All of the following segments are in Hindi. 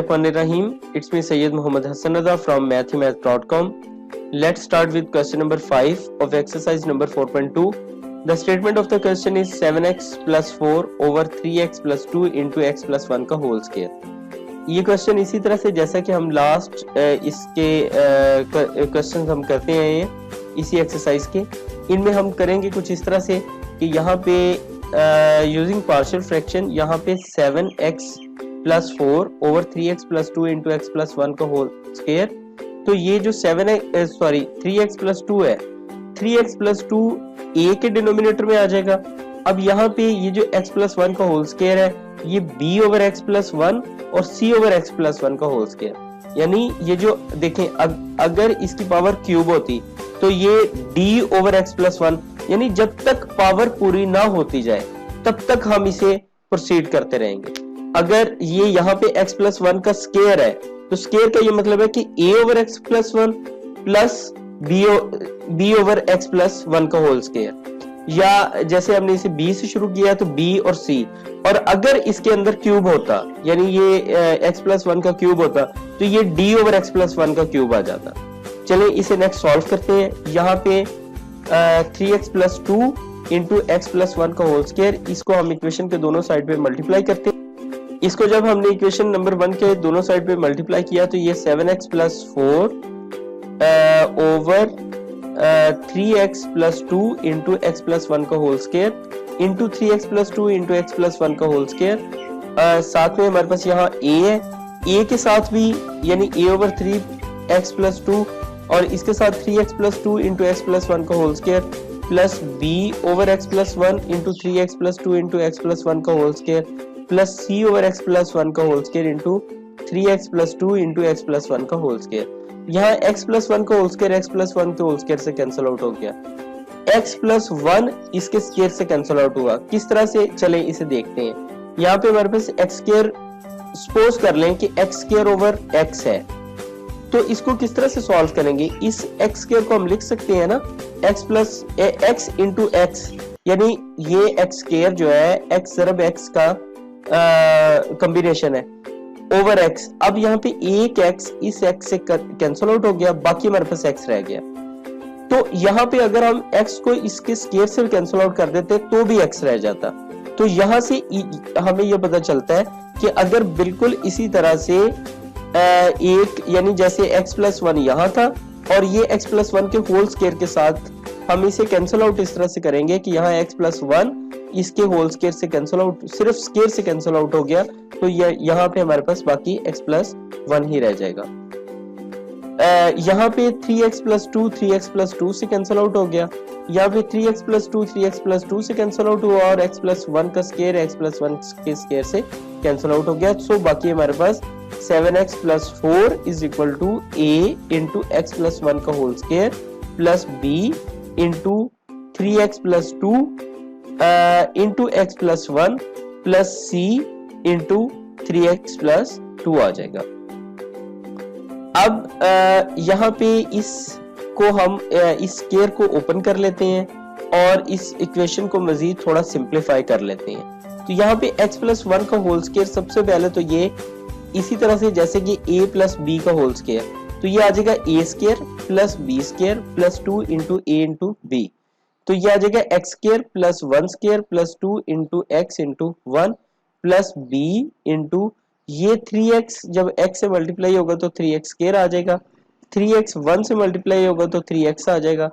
Bismillahirrahmanirrahim. It's me Sayyid Muhammad Hassan Reza from mathemath.com. Let's start with question number 5 of exercise number 4.2. The statement of the question is 7x plus 4 over 3x plus 2 into x plus 1 का होल स्क्वायर। ये क्वेश्चन इसी तरह से जैसा कि हम लास्ट इसके क्वेश्चन हम करते हैं इसी एक्सरसाइज के, इनमें हम करेंगे कुछ इस तरह से कि यहाँ पे यूजिंग पार्शियल फ्रैक्शन यहाँ पे 7x plus 4 over 3x plus 2 into X plus 1 का होल स्क्वायर। तो ये जो 3x प्लस 2 है, 3x प्लस 2 a के डिनोमिनेटर में आ जाएगा। अब यहाँ पे ये जो x प्लस 1 का होल स्क्वायर है ये b ओवर x प्लस 1 और c ओवर x प्लस 1 का होल स्क्वायर, यानी ये जो देखें अगर इसकी पावर क्यूब होती तो ये d ओवर x प्लस 1, यानी जब तक पावर पूरी ना होती जाए तब तक हम इसे प्रोसीड करते रहेंगे। अगर ये यहाँ पे x प्लस 1 का स्क्वायर है तो स्क्वायर का ये मतलब है कि a over x plus 1 plus b over x plus 1 का होल स्क्वायर, या जैसे हमने इसे b से शुरू किया तो b और c, और अगर इसके अंदर क्यूब होता यानी ये x प्लस 1 का क्यूब होता तो ये d ओवर x प्लस 1 का क्यूब आ जाता। चलिए इसे नेक्स्ट सॉल्व करते हैं। यहाँ पे 3x plus 2 into X plus 1 का होल स्क्वायर, इसको हम इक्वेशन के दोनों साइड पे मल्टीप्लाई करते हैं। इसको जब हमने इक्वेशन नंबर 1 के दोनों साइड पे मल्टीप्लाई किया तो ये 7x plus 4 over 3x plus 2 into X plus 1 का whole square into 3x plus 2 into X plus 1 का होल स्क्वायर। साथ में हमारे पास यहाँ a है, a के साथ भी यानी a ओवर 3x प्लस 2 और इसके साथ 3x plus 2 into X plus 1 का whole square plus b over x plus 1 into 3x plus 2 into X plus 1 का whole square plus c over x plus 1 का whole square into 3x plus 2 into X plus 1 का होल स्क्वायर। यहाँ x प्लस 1 का होल स्क्वायर x प्लस 1 के होल स्क्वायर से कैंसिल आउट हो गया, x प्लस 1 इसके स्क्वायर से कैंसिल आउट हुआ। किस तरह से, चले इसे देखते हैं। यहाँ पे हमारे पास x स्क्वायर सपोज कर लें कि x स्क्वायर ओवर x है, तो इसको किस तरह से सॉल्व करेंगे। इस x स्क्वायर को हम लिख सकते हैं ना x plus x into x, यानी ये x स्क्वायर जो है x ज़रब x का कॉम्बिनेशन है ओवर x। अब यहाँ पे एक x इस x से कैंसिल आउट हो गया, बाकी हमारे पास x रह गया। तो यहाँ पे अगर हम x को इसके स्क्वायर से कैंसिल आउट कर देते तो भी x रह जाता। तो यहाँ से हमें यह पता चलता है कि अगर बिल्कुल इसी तरह से एक यानी जैसे x प्लस 1 यहाँ था और ये x प्लस 1 के होल स्क्वायर के साथ हम इसे कैंसिल आउट इस तरह से करेंगे कि यहाँ x प्लस 1 इसके होल स्क्वायर से कैंसिल आउट, सिर्फ स्क्वायर से कैंसिल आउट हो गया, तो यहाँ पे हमारे पास बाकी x प्लस 1 ही रह जाएगा। यहाँ पे 3x प्लस 2 3x प्लस 2 से कैंसिल आउट हो गया, यहाँ पे 3x प्लस 2 3x प्लस 2 से कैंसिल आउट हुआ और x प्लस 1 का स्क्वायर x प्लस 1 के स्क्वायर से कैंसिल आउट हो गया। सो बाकी हमारे पास 7x plus 4 is equal to a into X plus 1 का whole square plus b into 3x plus 2 into X plus 1 plus c into 3x plus 2 आ जाएगा। अब यहाँ पे इसको हम इस स्क्वायर को ओपन कर लेते हैं और इस इक्वेशन को मजीद थोड़ा सिंप्लीफाई कर लेते हैं। तो यहाँ पे x प्लस 1 का होल स्क्वायर, सबसे पहले तो ये इसी तरह से जैसे कि a प्लस b का होल स्क्वायर, तो ये आ जाएगा a square plus b square plus 2 into a into b, तो ये आ जाएगा x square plus 1 square plus 2 into x into 1 plus b into ये 3x जब x से मल्टीप्लाई होगा तो 3x स्क्वायर आ जाएगा, 3x 1 से मल्टीप्लाई होगा तो 3x आ जाएगा,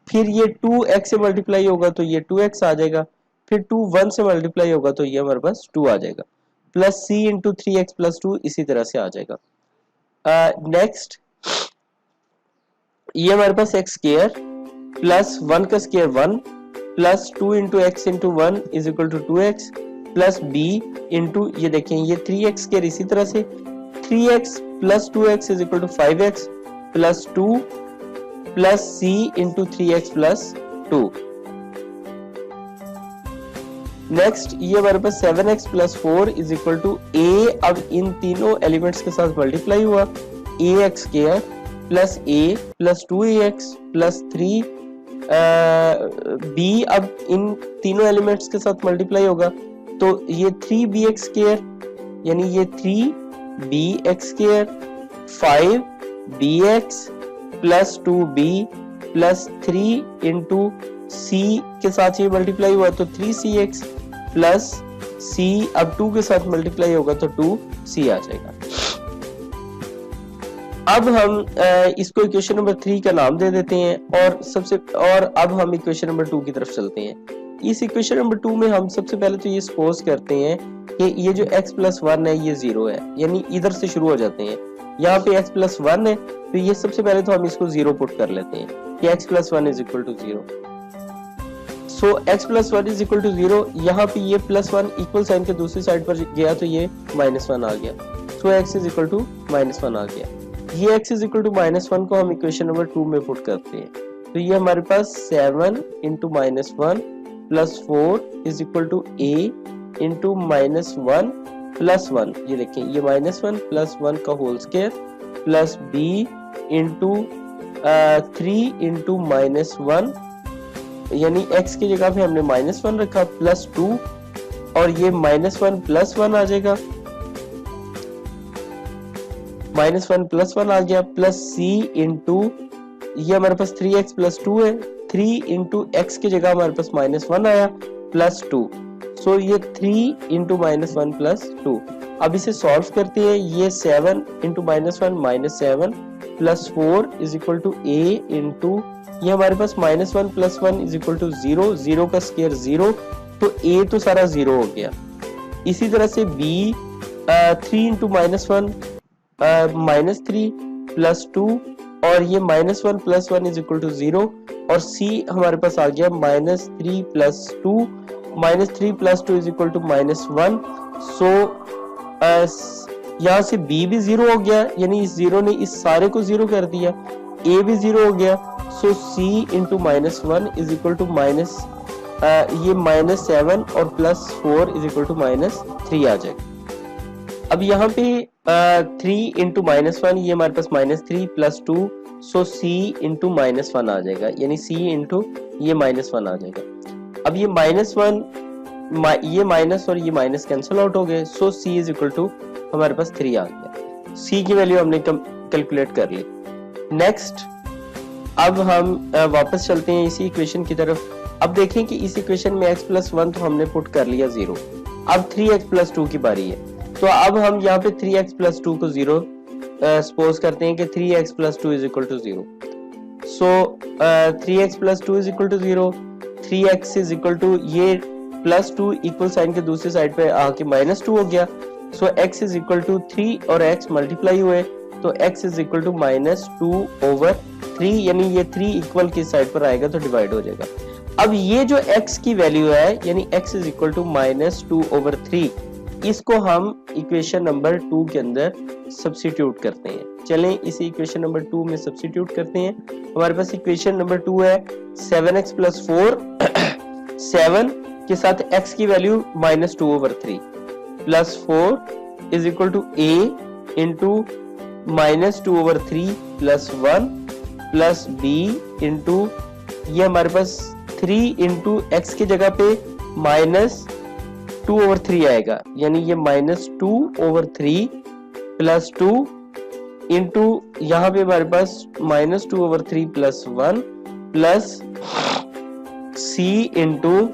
फिर ये 2x से मल्टीप्लाई होगा तो ये 2x आ जाएगा, फिर 2 1 से मल्टीप्लाई होगा तो ये हमारे पास 2 आ जाएगा, plus c into 3x plus 2 इसी तरह से आ जाएगा। नेक्स्ट ये हमारे पास x स्क्वायर प्लस 1 का square 1 plus 2 into X into 1 is equal to 2x plus b into ये देखें ये 3x स्क्वायर इसी तरह से 3x plus 2x is equal to 5x plus 2 plus c into 3x plus 2। Next ये हमारे पास 7x plus 4 is equal to a, अब इन तीनों एलिमेंट्स के साथ मल्टीप्लाई हुआ ax square plus a plus 2ax plus 3 b, अब इन तीनों एलिमेंट्स के साथ मल्टीप्लाई होगा तो ये 3bx स्क्वायर यानी ये 3 b x square 5bx plus 2b plus 3 into C के साथ ये मल्टीप्लाई हुआ तो 3cx प्लस c, अब 2 के साथ मल्टीप्लाई होगा तो 2c आ जाएगा। अब हम इसको इक्वेशन नंबर 3 का नाम दे देते हैं और अब हम इक्वेशन नंबर 2 की तरफ चलते हैं। इस इक्वेशन नंबर 2 में हम सबसे पहले तो ये सपोज करते हैं कि ये जो x प्लस 1 है ये 0 है, यानी इधर से शुरू हो जाते हैं। यहाँ पे x प्लस 1 है तो ये सबसे पहले तो हम इसको 0 पुट कर लेते हैं कि x plus 1 is equal to 0। So x plus 1 is equal to 0, यहाँ पे ये प्लस 1 इक्वल साइन के दूसरी साइड पर गया तो ये -1 आ गया। So x is equal to -1 आ गया। ये x इज इक्वल टू -1 को हम इक्वेशन नंबर 2 में पुट करते हैं तो ये हमारे पास 7 into -1 plus 4 is equal to a into -1 plus 1, ये देखें ये -1 प्लस 1 का whole square plus b into 3 into -1, यानी x की जगह पे हमने -1 रखा प्लस 2 और ये -1 प्लस 1 आ जाएगा, -1 प्लस 1 आ गया प्लस c इंटू ये हमारे पास 3x प्लस 2 है, 3 इंटू x की जगह हमारे पास -1 आया प्लस 2। सो ये 3 इंटू -1 प्लस 2। अब इसे सॉल्व करते हैं, ये 7 into -1 -7 plus 4 is equal to a into ये हमारे पास -1 प्लस 1 इज इक्वल टू 0, 0 का स्क्वायर 0 तो a तो सारा 0 हो गया। इसी तरह से b 3 इंटू -1 -3 प्लस 2 और ये -1 प्लस 1 इज इक्वल टू 0 और c हमारे पास आ गया -3 plus 2, -3 plus 2 is equal to -1। So यहाँ से b भी 0 हो गया, यानी इस 0 ने इस सारे को 0 कर दिया, a भी 0 हो गया। So c into -1 is equal to ये -7 और प्लस 4 इज इक्वल टू -3 आ जाएगा। अब यहाँ पे 3 इंटू -1 ये हमारे पास -3 प्लस 2, सो c इंटू -1 आ जाएगा, यानी c इंटू ये -1 आ जाएगा। अब ये -1 ये माइनस और ये माइनस कैंसिल आउट हो गए, सो c इज इक्वल टू हमारे पास 3 आ गया। c की वैल्यू हमने कैलकुलेट कर ली। नेक्स्ट अब हम वापस चलते हैं इसी इक्वेशन की तरफ। अब देखें कि इस इक्वेशन में x प्लस 1 तो हमने पुट कर लिया 0, अब 3x प्लस 2 की बारी है। तो अब हम यहाँ पे 3x प्लस 2 को 0 सपोज करते हैं कि 3x plus 2 is equal to 0। So 3x plus 2 is equal to 0, 3x is equal to ये प्लस 2 इक्वल साइन के दूसरी साइड पे आके -2 हो गया। So x is equal to 3 और x मल्टीप्लाई हुए तो x इज इक्वल टू -2/3, यानी ये 3 इक्वल की साइड पर आएगा तो डिवाइड हो जाएगा। अब ये जो x की वैल्यू है यानी x इज इक्वल टू -2/3, इसको हम इक्वेशन नंबर 2 के अंदर सब्स्टिट्यूट करते हैं। चलें इसी इक्वेशन नंबर 2 में सब्स्टिट्यूट करते हैं। हमारे पास इक्वेशन नंबर 2 है 7x प्लस 4 7 के साथ x की value -2/3 plus 4 is equal to a into -2/3 plus 1 plus b into ये हमारे पास 3 इंटू x की जगह पे -2/3 आएगा, यानी ये -2/3 प्लस 2 इंटू यहाँ पे हमारे पास -2/3 plus 1 plus c into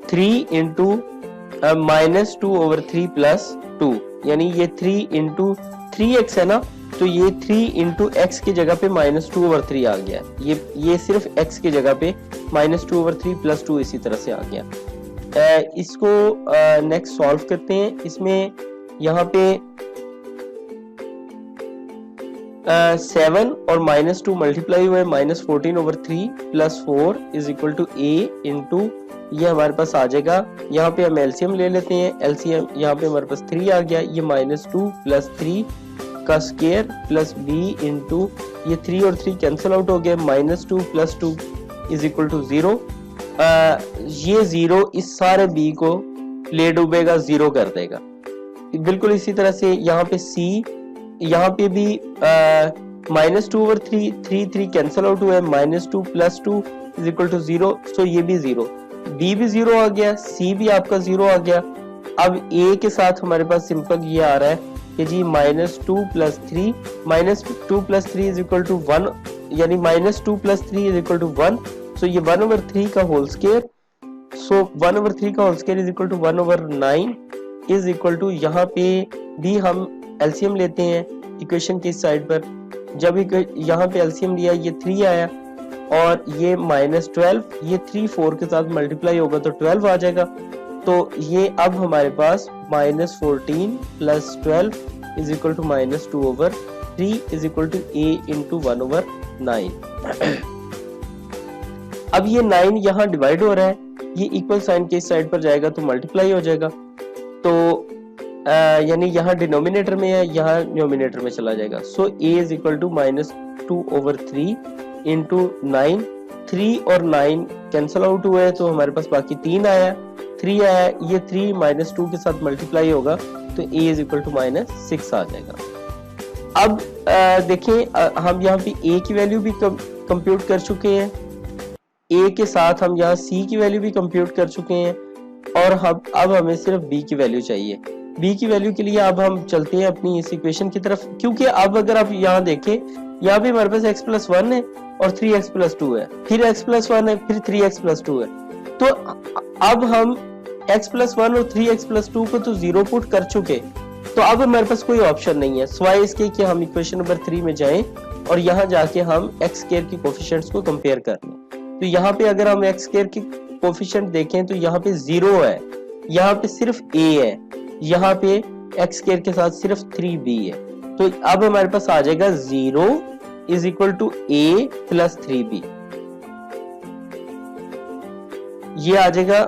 3 into -2/3 plus 2, यानी ये 3 इंटू 3x है ना, तो ये 3 इंटू एक्स की जगह पे -2/3 आ गया। ये सिर्फ x की जगह पे -2/3 प्लस 2 इसी तरह से आ गया। इसको नेक्स्ट सॉल्व करते हैं। इसमें यहाँ पे 7 और -2 मल्टीप्लाई हुए -14/3 plus 4 is equal to a into ये हमारे पास आ जाएगा। यहाँ पे हम एलसीएम ले लेते हैं, एलसीएम यहाँ पे हमारे पास 3 आ गया, ये -2 प्लस 3 का स्क्वायर प्लस b इंटू ये 3 और 3 कैंसिल आउट हो गया, -2 प्लस 2 इज इक्वल टू 0। ये 0 इस सारे b को ले डूबेगा, 0 कर देगा। बिल्कुल इसी तरह से यहाँ पे c, यहाँ पे भी -2/3 3 कैंसिल आउट हुआ है, -2 प्लस 2 इज इक्वल टू 0, सो ये भी 0, b भी 0 आ गया, c भी आपका 0 आ गया। अब a के साथ हमारे पास सिंपल ये आ रहा है कि जी -2 + 3, -2 + 3 इज इक्वल टू 1, यानी -2 + 3 इज इक्वल टू 1। सो ये 1/3 का होल स्क्वायर, सो 1/3 का whole square is equal to 1/9 is equal to, यहाँ पे भी हम एलसीएम लेते हैं इक्वेशन की साइड पर। जब यहाँ पे एलसीएम लिया ये 3 आया और ये -12, ये 3 4 के साथ मल्टीप्लाई होगा तो 12 आ जाएगा। तो ये अब हमारे पास -14 + 12 is equal to -2/3 is equal to a into 1/9। अब ये 9 यहाँ डिवाइड हो रहा है, ये इक्वल साइन के इस साइड पर जाएगा तो मल्टीप्लाई हो जाएगा, तो यानी यहाँ डिनोमिनेटर में है, यहाँ न्यूमिनेटर में चला जाएगा। So a is equal to -2/3 into 9, 3 और 9 कैंसल आउट हुए तो हमारे पास बाकी 3 आया, 3 आया, ये 3 -2 के साथ मल्टीप्लाई होगा तो a इज इक्वल टू -6 आ जाएगा। अब देखें हम यहाँ पे a की वैल्यू भी कंप्यूट कर चुके हैं, a के साथ हम यहाँ c की वैल्यू भी कंप्यूट कर चुके हैं, और अब हमें सिर्फ b की वैल्यू चाहिए। b की वैल्यू के लिए अब हम चलते हैं अपनी इस इक्वेशन की तरफ, क्योंकि अब अगर आप यहाँ देखें, यहाँ पे हमारे पास x + 1 है और 3x + 2 है, फिर x + 1 है, फिर 3x + 2 है। तो अब हम x + 1 और 3x + 2 को तो 0 पुट कर चुके, तो अब हमारे पास कोई ऑप्शन नहीं है सिवाय इसके कि हम इक्वेशन नंबर 3 में जाएं और यहाँ जाके हम x² की कोफिशिएंट्स को कंपेयर कर लें। तो यहाँ पे अगर हम x² की कोफिशिएंट देखें तो यहाँ पे 0 है, यहाँ पे सिर्फ a है, यहाँ पे x² के साथ सिर्फ 3b है। तो अब हमारे पास आ जाएगा 0 is equal to a + 3b, ये आ जाएगा